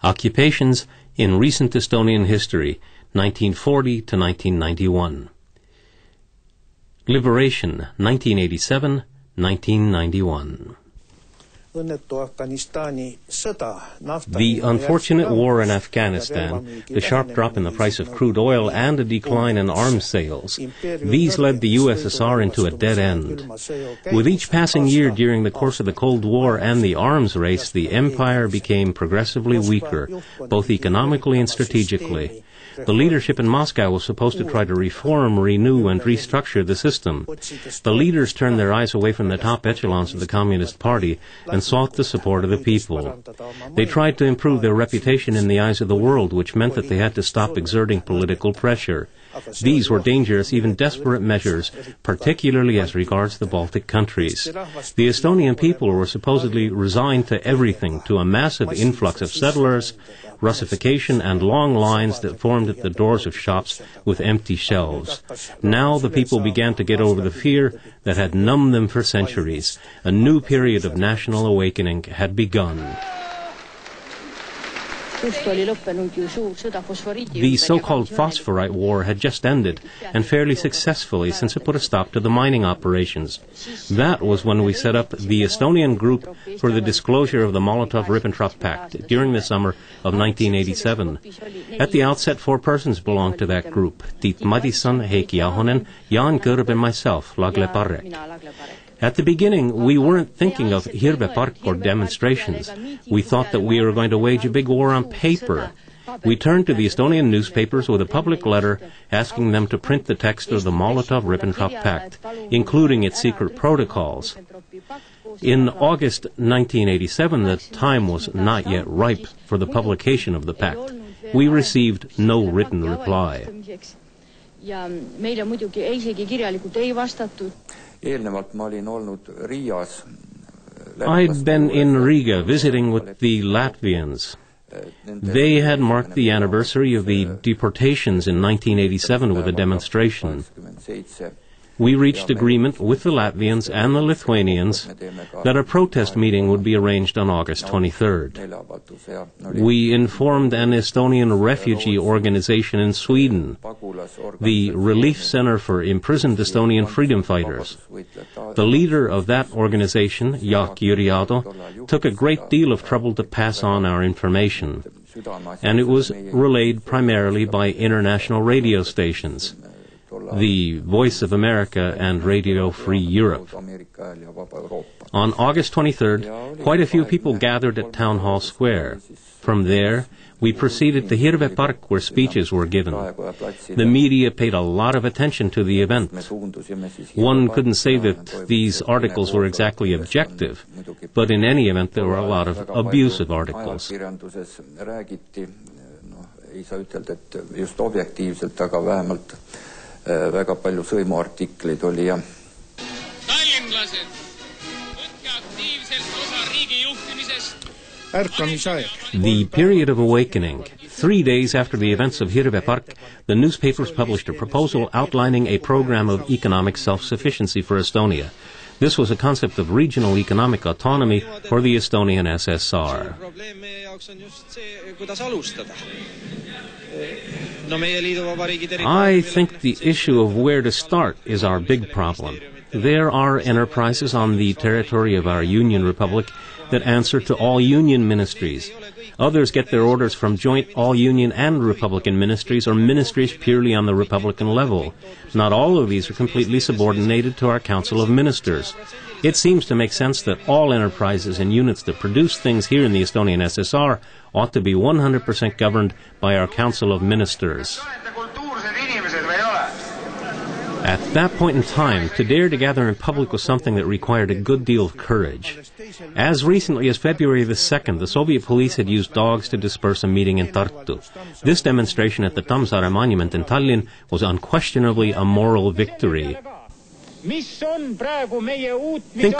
Occupations in Recent Estonian History, 1940 to 1991. Liberation, 1987-1991. The unfortunate war in Afghanistan, the sharp drop in the price of crude oil, and a decline in arms sales, these led the USSR into a dead end. With each passing year during the course of the Cold War and the arms race, the empire became progressively weaker, both economically and strategically. The leadership in Moscow was supposed to try to reform, renew, and restructure the system. The leaders turned their eyes away from the top echelons of the Communist Party and sought the support of the people. They tried to improve their reputation in the eyes of the world, which meant that they had to stop exerting political pressure. These were dangerous, even desperate measures, particularly as regards the Baltic countries. The Estonian people were supposedly resigned to everything, to a massive influx of settlers, Russification, and long lines that formed at the doors of shops with empty shelves. Now the people began to get over the fear that had numbed them for centuries. A new period of national awakening had begun. The so-called Phosphorite War had just ended, and fairly successfully, since it put a stop to the mining operations. That was when we set up the Estonian Group for the Disclosure of the Molotov-Ribbentrop Pact during the summer of 1987. At the outset, 4 persons belonged to that group: Tiit Madison, Heiki Ahonen, Jaan Kõrb, and myself, Lagle Parek. At the beginning, we weren't thinking of Hirve Park or demonstrations. We thought that we were going to wage a big war on paper. We turned to the Estonian newspapers with a public letter asking them to print the text of the Molotov-Ribbentrop Pact, including its secret protocols. In August 1987, the time was not yet ripe for the publication of the pact. We received no written reply. I'd been in Riga visiting with the Latvians. They had marked the anniversary of the deportations in 1987 with a demonstration. We reached agreement with the Latvians and the Lithuanians that a protest meeting would be arranged on August 23rd. We informed an Estonian refugee organization in Sweden, the Relief Center for Imprisoned Estonian Freedom Fighters. The leader of that organization, Jaak Jüriado, took a great deal of trouble to pass on our information, and it was relayed primarily by international radio stations, the Voice of America and Radio Free Europe. On August 23rd, quite a few people gathered at Town Hall Square. From there, we proceeded to Hirve Park, where speeches were given. The media paid a lot of attention to the event. One couldn't say that these articles were exactly objective, but in any event, there were a lot of abusive articles. Väga palju sõimuartikleid oli ja Tallinnlased, võtke aktiivselt osa riigi juhtimisest. The period of awakening. 3 days after the events of Hirve Park, the newspapers published a proposal outlining a program of economic self-sufficiency for Estonia. This was a concept of regional economic autonomy for the Estonian SSR. I think the issue of where to start is our big problem. There are enterprises on the territory of our Union Republic that answer to all Union ministries. Others get their orders from joint all-Union and Republican ministries or ministries purely on the Republican level. Not all of these are completely subordinated to our Council of Ministers. It seems to make sense that all enterprises and units that produce things here in the Estonian SSR ought to be 100% governed by our Council of Ministers. At that point in time, to dare to gather in public was something that required a good deal of courage. As recently as February the 2nd, the Soviet police had used dogs to disperse a meeting in Tartu. This demonstration at the Tammsaare monument in Tallinn was unquestionably a moral victory. Think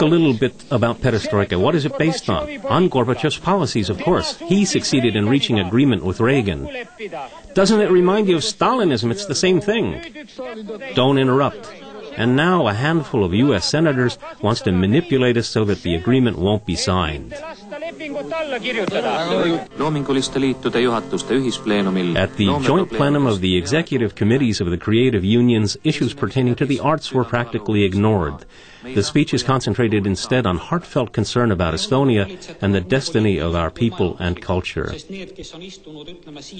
a little bit about perestroika. What is it based on? On Gorbachev's policies, of course. He succeeded in reaching agreement with Reagan. Doesn't it remind you of Stalinism? It's the same thing. Don't interrupt. And now a handful of U.S. senators wants to manipulate us so that the agreement won't be signed. loominguliste liitude juhatuste ühispleenumil At the joint plenum of the executive committees of the creative unions, issues pertaining to the arts were practically ignored. The speeches concentrated instead on heartfelt concern about Estonia and the destiny of our people and culture.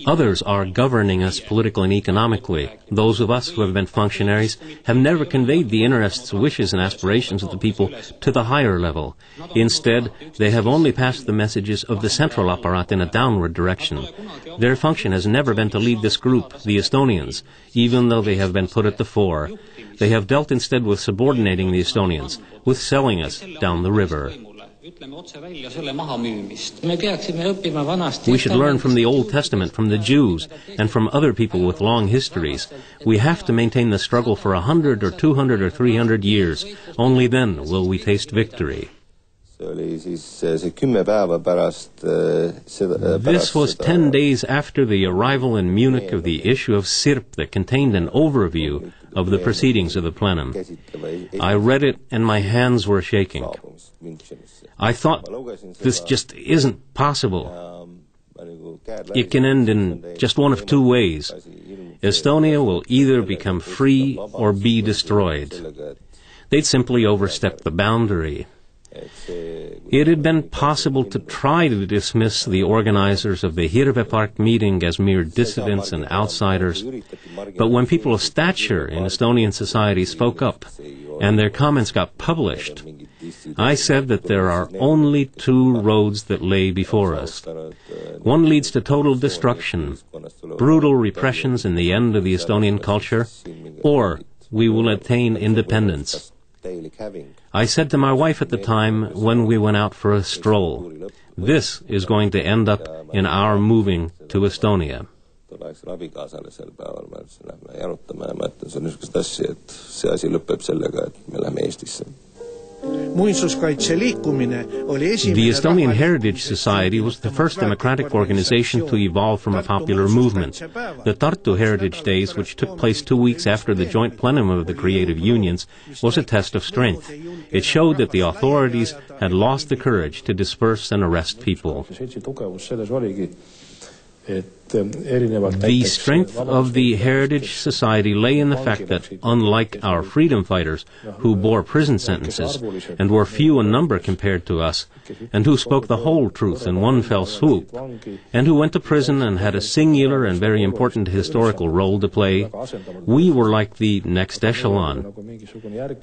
Others are governing us politically and economically. Those of us who have been functionaries have never conveyed the interests, wishes, and aspirations of the people to the higher level. Instead, they have only passed the messages of the central apparat in a downward direction. Their function has never been to lead this group, the Estonians, even though they have been put at the fore. They have dealt instead with subordinating the Estonians, with selling us down the river. We should learn from the Old Testament, from the Jews, and from other people with long histories. We have to maintain the struggle for 100 or 200 or 300 years. Only then will we taste victory. This was 10 days after the arrival in Munich of the issue of Sirp that contained an overview of the proceedings of the plenum. I read it and my hands were shaking. I thought, this just isn't possible. It can end in just one of two ways. Estonia will either become free or be destroyed. They'd simply overstepped the boundary. It had been possible to try to dismiss the organizers of the Hirve Park meeting as mere dissidents and outsiders, but when people of stature in Estonian society spoke up and their comments got published, I said that there are only two roads that lay before us. One leads to total destruction, brutal repressions and the end of the Estonian culture, or we will attain independence. I said to my wife at the time when we went out for a stroll, this is going to end up in our moving to Estonia. The Estonian Heritage Society was the first democratic organization to evolve from a popular movement. The Tartu Heritage Days, which took place 2 weeks after the joint plenum of the creative unions, was a test of strength. It showed that the authorities had lost the courage to disperse and arrest people. The strength of the Heritage Society lay in the fact that, unlike our freedom fighters, who bore prison sentences and were few in number compared to us, and who spoke the whole truth in one fell swoop, and who went to prison and had a singular and very important historical role to play, we were like the next echelon.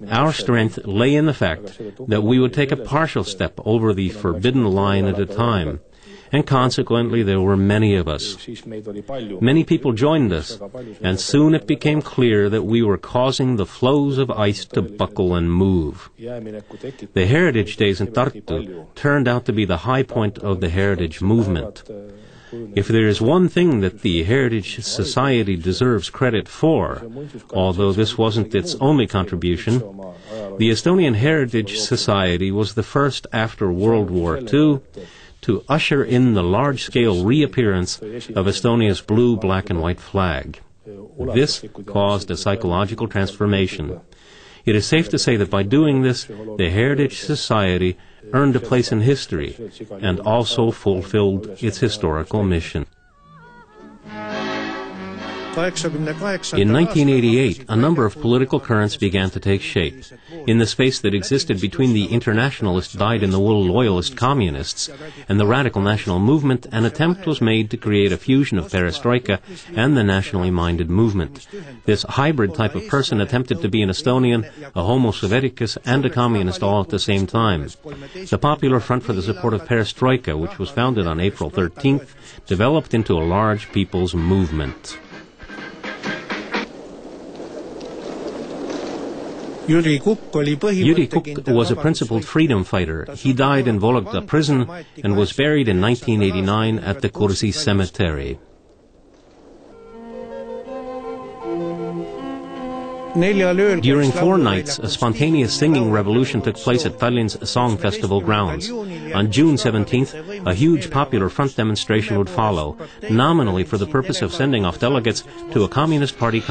Our strength lay in the fact that we would take a partial step over the forbidden line at a time. And consequently, there were many of us. Many people joined us, and soon it became clear that we were causing the flows of ice to buckle and move. The Heritage Days in Tartu turned out to be the high point of the heritage movement. If there is one thing that the Heritage Society deserves credit for, although this wasn't its only contribution, the Estonian Heritage Society was the first after World War II to usher in the large-scale reappearance of Estonia's blue, black, and white flag. This caused a psychological transformation. It is safe to say that by doing this, the Heritage Society earned a place in history and also fulfilled its historical mission. In 1988, a number of political currents began to take shape. In the space that existed between the internationalist dyed-in-the-wool loyalist communists and the radical national movement, an attempt was made to create a fusion of perestroika and the nationally minded movement. This hybrid type of person attempted to be an Estonian, a Homo Sovieticus, and a communist all at the same time. The Popular Front for the Support of Perestroika, which was founded on April 13th, developed into a large people's movement. Yuri Kukk was a principled freedom fighter. He died in Vologda prison and was buried in 1989 at the Kursi Cemetery. During 4 nights, a spontaneous singing revolution took place at Tallinn's Song Festival grounds. On June 17th, a huge Popular Front demonstration would follow, nominally for the purpose of sending off delegates to a Communist Party